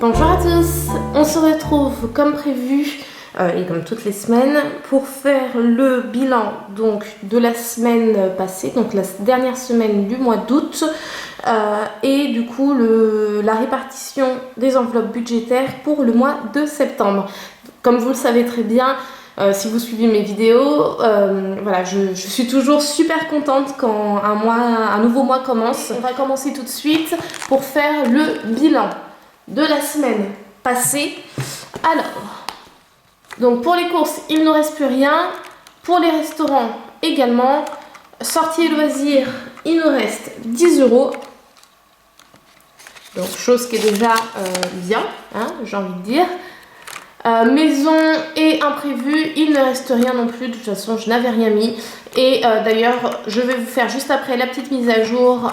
Bonjour à tous, on se retrouve comme prévu et comme toutes les semaines pour faire le bilan donc de la semaine passée, donc la dernière semaine du mois d'août et du coup la répartition des enveloppes budgétaires pour le mois de septembre. Comme vous le savez très bien, si vous suivez mes vidéos, voilà, je suis toujours super contente quand un nouveau mois commence. On va commencer tout de suite pour faire le bilan de la semaine passée. Alors, donc pour les courses, il ne nous reste plus rien. Pour les restaurants également. Sorties et loisirs, il nous reste 10 €. Donc, chose qui est déjà bien, hein, j'ai envie de dire. Maison et imprévu, il ne reste rien non plus. De toute façon, je n'avais rien mis. Et d'ailleurs, je vais vous faire juste après la petite mise à jour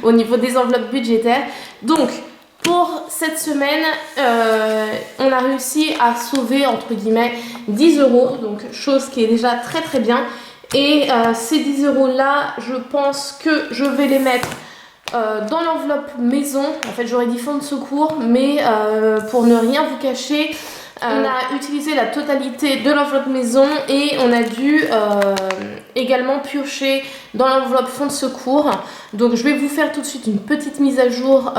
au niveau des enveloppes budgétaires. Donc, pour cette semaine, on a réussi à sauver entre guillemets 10 €, donc chose qui est déjà très très bien. Et ces 10 € là, je pense que je vais les mettre dans l'enveloppe maison. En fait, j'aurais dit fonds de secours, mais pour ne rien vous cacher, on a utilisé la totalité de l'enveloppe maison et on a dû également piocher dans l'enveloppe fonds de secours. Donc je vais vous faire tout de suite une petite mise à jour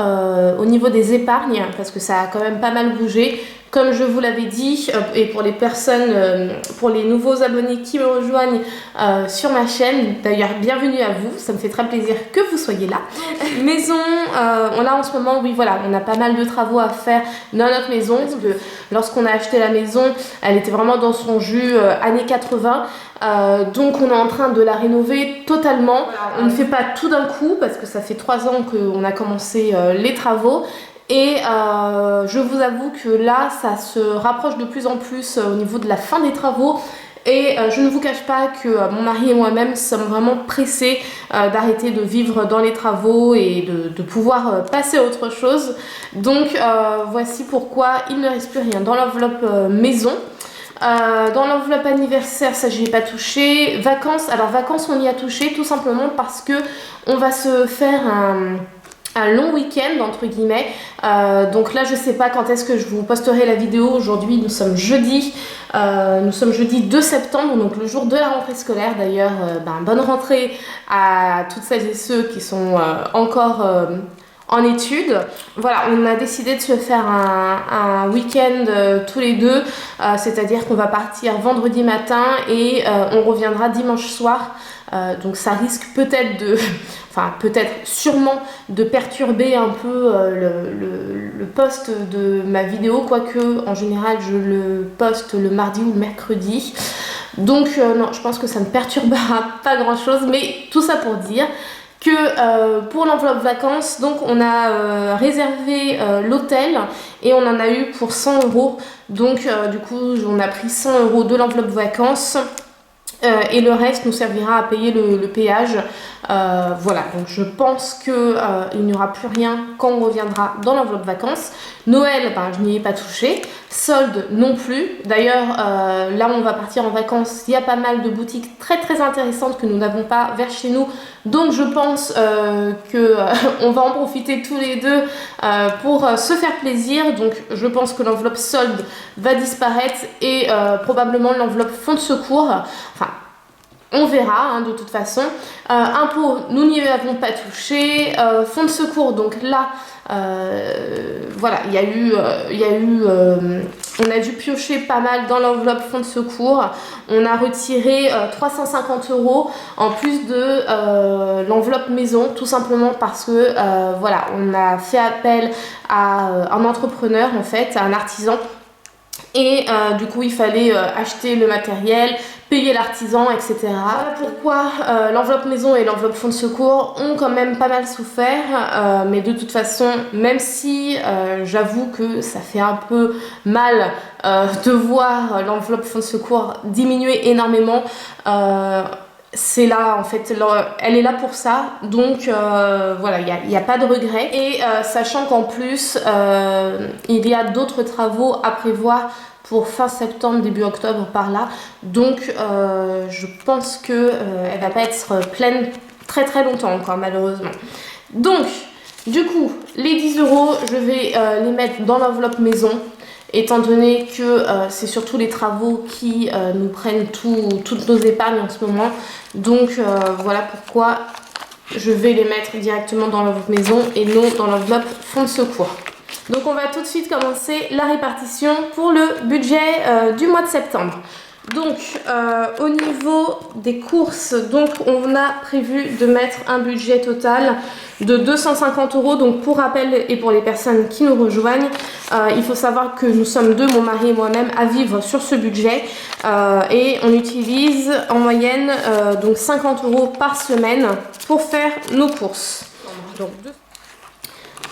au niveau des épargnes parce que ça a quand même pas mal bougé. Comme je vous l'avais dit, et pour les personnes, pour les nouveaux abonnés qui me rejoignent sur ma chaîne, d'ailleurs bienvenue à vous, ça me fait très plaisir que vous soyez là. Maison, on a en ce moment, oui voilà, on a pas mal de travaux à faire dans notre maison, parce que lorsqu'on a acheté la maison, elle était vraiment dans son jus années 80, donc on est en train de la rénover totalement. On ne fait pas tout d'un coup, parce que ça fait 3 ans qu'on a commencé les travaux. Et je vous avoue que là, ça se rapproche de plus en plus au niveau de la fin des travaux. Et je ne vous cache pas que mon mari et moi-même sommes vraiment pressés d'arrêter de vivre dans les travaux et de pouvoir passer à autre chose. Donc voici pourquoi il ne reste plus rien dans l'enveloppe maison. Dans l'enveloppe anniversaire, ça j'y ai pas touché. Vacances, alors vacances on y a touché tout simplement parce que on va se faire un long week-end entre guillemets, donc là je sais pas quand est-ce que je vous posterai la vidéo. Aujourd'hui nous sommes jeudi 2 septembre, donc le jour de la rentrée scolaire. D'ailleurs bonne rentrée à toutes celles et ceux qui sont encore en études. Voilà, on a décidé de se faire un week-end tous les deux, c'est-à-dire qu'on va partir vendredi matin et on reviendra dimanche soir. Donc ça risque peut-être sûrement de perturber un peu le post de ma vidéo, quoique en général je le poste le mardi ou le mercredi. Donc non, je pense que ça ne perturbera pas grand chose, mais tout ça pour dire que pour l'enveloppe vacances, donc on a réservé l'hôtel et on en a eu pour 100 €. Donc du coup on a pris 100 € de l'enveloppe vacances. Et le reste nous servira à payer le péage. Voilà, donc je pense qu'il n'y aura plus rien quand on reviendra dans l'enveloppe vacances. Noël, je n'y ai pas touché. Solde non plus. D'ailleurs, là où on va partir en vacances, il y a pas mal de boutiques très très intéressantes que nous n'avons pas vers chez nous. Donc je pense qu'on va en profiter tous les deux pour se faire plaisir. Donc je pense que l'enveloppe solde va disparaître et probablement l'enveloppe fonds de secours. Enfin, on verra hein, de toute façon. Impôts, nous n'y avons pas touché. Fonds de secours, donc là, voilà, on a dû piocher pas mal dans l'enveloppe fonds de secours. On a retiré 350 € en plus de l'enveloppe maison, tout simplement parce que voilà, on a fait appel à un entrepreneur en fait, à un artisan. Et du coup il fallait acheter le matériel, payer l'artisan, etc. Voilà pourquoi l'enveloppe maison et l'enveloppe fonds de secours ont quand même pas mal souffert, mais de toute façon, même si j'avoue que ça fait un peu mal de voir l'enveloppe fonds de secours diminuer énormément, c'est là en fait, elle est là pour ça, donc voilà, il n'y a pas de regret. Et sachant qu'en plus il y a d'autres travaux à prévoir pour fin septembre, début octobre par là, donc je pense que elle va pas être pleine très très longtemps encore malheureusement. Donc Du coup, les 10 €, je vais les mettre dans l'enveloppe maison, étant donné que c'est surtout les travaux qui nous prennent toutes nos épargnes en ce moment. Donc voilà pourquoi je vais les mettre directement dans l'enveloppe maison et non dans l'enveloppe fonds de secours. Donc on va tout de suite commencer la répartition pour le budget du mois de septembre. Donc au niveau des courses, donc on a prévu de mettre un budget total de 250 €. Donc pour rappel et pour les personnes qui nous rejoignent, il faut savoir que nous sommes deux, mon mari et moi-même, à vivre sur ce budget et on utilise en moyenne donc 50 € par semaine pour faire nos courses. Donc,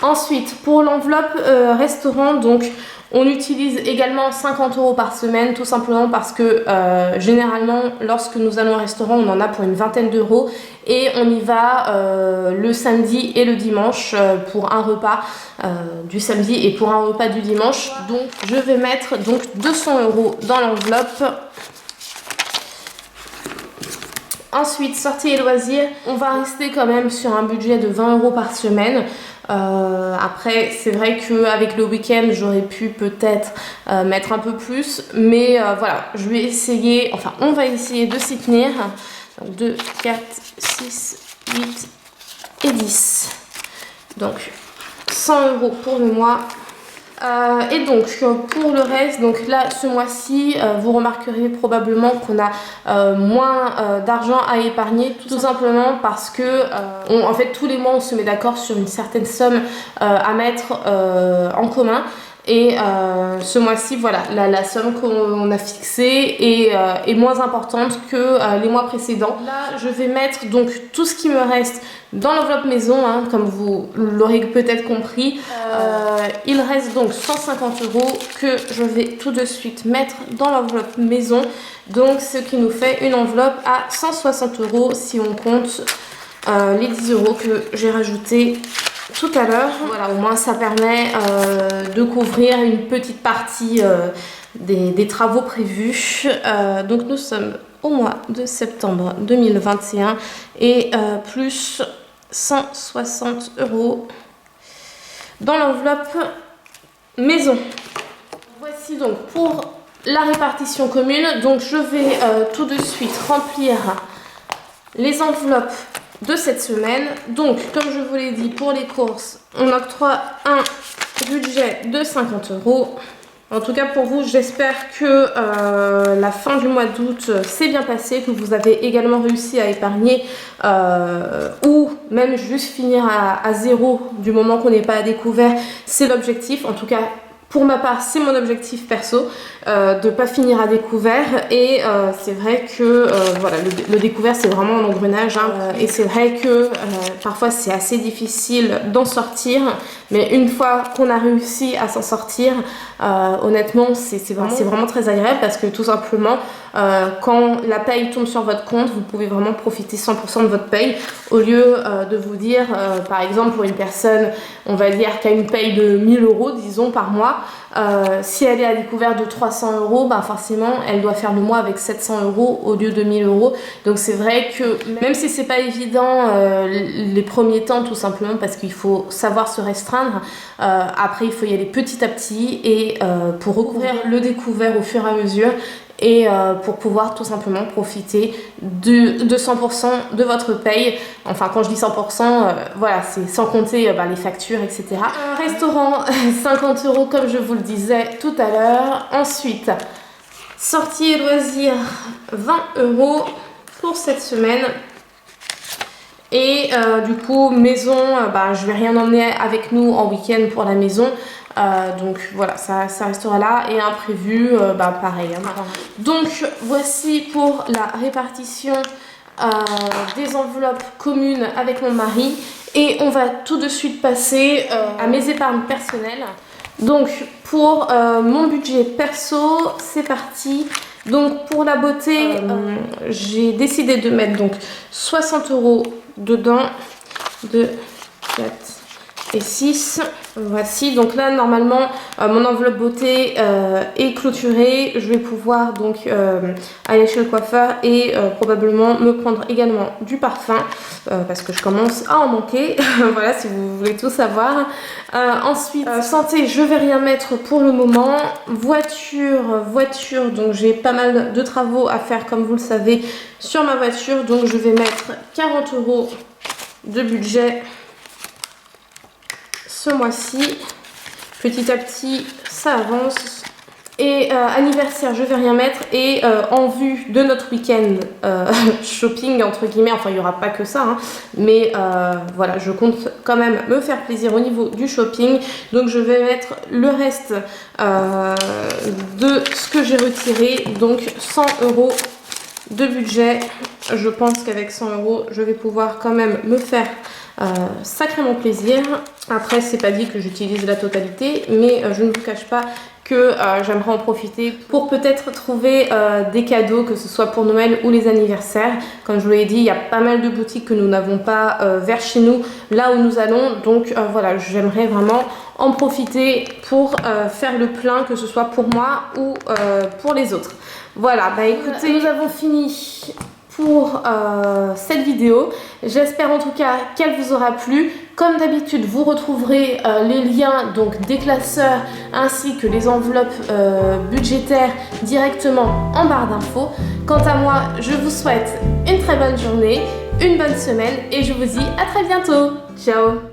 ensuite, pour l'enveloppe restaurant, donc on utilise également 50 € par semaine, tout simplement parce que généralement, lorsque nous allons au restaurant, on en a pour une vingtaine d'euros et on y va le samedi et le dimanche pour un repas du samedi et pour un repas du dimanche. Donc, je vais mettre donc 200 € dans l'enveloppe. Ensuite, sorties et loisirs, on va rester quand même sur un budget de 20 € par semaine. Après, c'est vrai qu'avec le week-end, j'aurais pu peut-être mettre un peu plus, mais voilà, je vais essayer, enfin, on va essayer de s'y tenir. Donc 2, 4, 6, 8 et 10. Donc 100 € pour le mois. Et donc pour le reste, donc là ce mois-ci, vous remarquerez probablement qu'on a moins d'argent à épargner, tout simplement parce que en fait tous les mois on se met d'accord sur une certaine somme à mettre en commun. Et ce mois-ci, voilà, la somme qu'on a fixée est moins importante que les mois précédents. Là, je vais mettre donc tout ce qui me reste dans l'enveloppe maison, hein, comme vous l'aurez peut-être compris. Il reste donc 150 € que je vais tout de suite mettre dans l'enveloppe maison. Donc, ce qui nous fait une enveloppe à 160 € si on compte les 10 € que j'ai rajoutés tout à l'heure. Voilà, au moins ça permet de couvrir une petite partie des travaux prévus. Donc nous sommes au mois de septembre 2021 et plus 160 € dans l'enveloppe maison. Voici donc pour la répartition commune. Donc je vais tout de suite remplir les enveloppes de cette semaine. Donc comme je vous l'ai dit, pour les courses on octroie un budget de 50 €. En tout cas pour vous, j'espère que la fin du mois d'août s'est bien passée, que vous avez également réussi à épargner ou même juste finir à zéro du moment qu'on n'est pas à découvert. C'est l'objectif, en tout cas pour ma part, c'est mon objectif perso, de ne pas finir à découvert. Et c'est vrai que voilà, le découvert, c'est vraiment un engrenage. Hein, et c'est vrai que parfois, c'est assez difficile d'en sortir. Mais une fois qu'on a réussi à s'en sortir, honnêtement, c'est vraiment très agréable parce que tout simplement, quand la paye tombe sur votre compte, vous pouvez vraiment profiter 100% de votre paye. Au lieu de vous dire, par exemple, pour une personne, on va dire, qui a une paye de 1000 €, disons, par mois, si elle est à découvert de 300 €, bah forcément elle doit faire le mois avec 700 € au lieu de 1000 €. Donc c'est vrai que même si c'est pas évident les premiers temps, tout simplement parce qu'il faut savoir se restreindre, après il faut y aller petit à petit et pour recouvrir le découvert au fur et à mesure et pour pouvoir tout simplement profiter de 100% de votre paye. Enfin, quand je dis 100%, voilà, c'est sans compter les factures, etc. Restaurant, 50 € comme je vous le disais tout à l'heure. Ensuite, sorties et loisirs, 20 € pour cette semaine. Et du coup, maison, je vais rien emmener avec nous en week-end pour la maison. Donc voilà, ça restera là. Et imprévu, pareil. Hein. Donc voici pour la répartition des enveloppes communes avec mon mari. Et on va tout de suite passer à mes épargnes personnelles. Donc pour mon budget perso, c'est parti. Donc pour la beauté, j'ai décidé de mettre donc 60 € dedans. 2, 4, et 6. Voici, donc là normalement mon enveloppe beauté est clôturée. Je vais pouvoir donc aller chez le coiffeur et probablement me prendre également du parfum parce que je commence à en manquer. Voilà, si vous voulez tout savoir. Ensuite, santé, je vais rien mettre pour le moment. Voiture, donc j'ai pas mal de travaux à faire comme vous le savez sur ma voiture, donc je vais mettre 40 € de budget ce mois-ci. Petit à petit ça avance. Et anniversaire, je vais rien mettre. Et en vue de notre week-end shopping entre guillemets, enfin il n'y aura pas que ça hein, mais voilà, je compte quand même me faire plaisir au niveau du shopping, donc je vais mettre le reste de ce que j'ai retiré, donc 100 € de budget. Je pense qu'avec 100 € je vais pouvoir quand même me faire sacrément plaisir. Après c'est pas dit que j'utilise la totalité, mais je ne vous cache pas que j'aimerais en profiter pour peut-être trouver des cadeaux, que ce soit pour Noël ou les anniversaires. Comme je vous l'ai dit, il y a pas mal de boutiques que nous n'avons pas vers chez nous, là où nous allons. Donc voilà, j'aimerais vraiment en profiter pour faire le plein, que ce soit pour moi ou pour les autres. Voilà, bah écoutez, nous avons fini pour cette vidéo. J'espère en tout cas qu'elle vous aura plu. Comme d'habitude, vous retrouverez les liens donc des classeurs ainsi que les enveloppes budgétaires directement en barre d'infos. Quant à moi, je vous souhaite une très bonne journée, une bonne semaine et je vous dis à très bientôt. Ciao!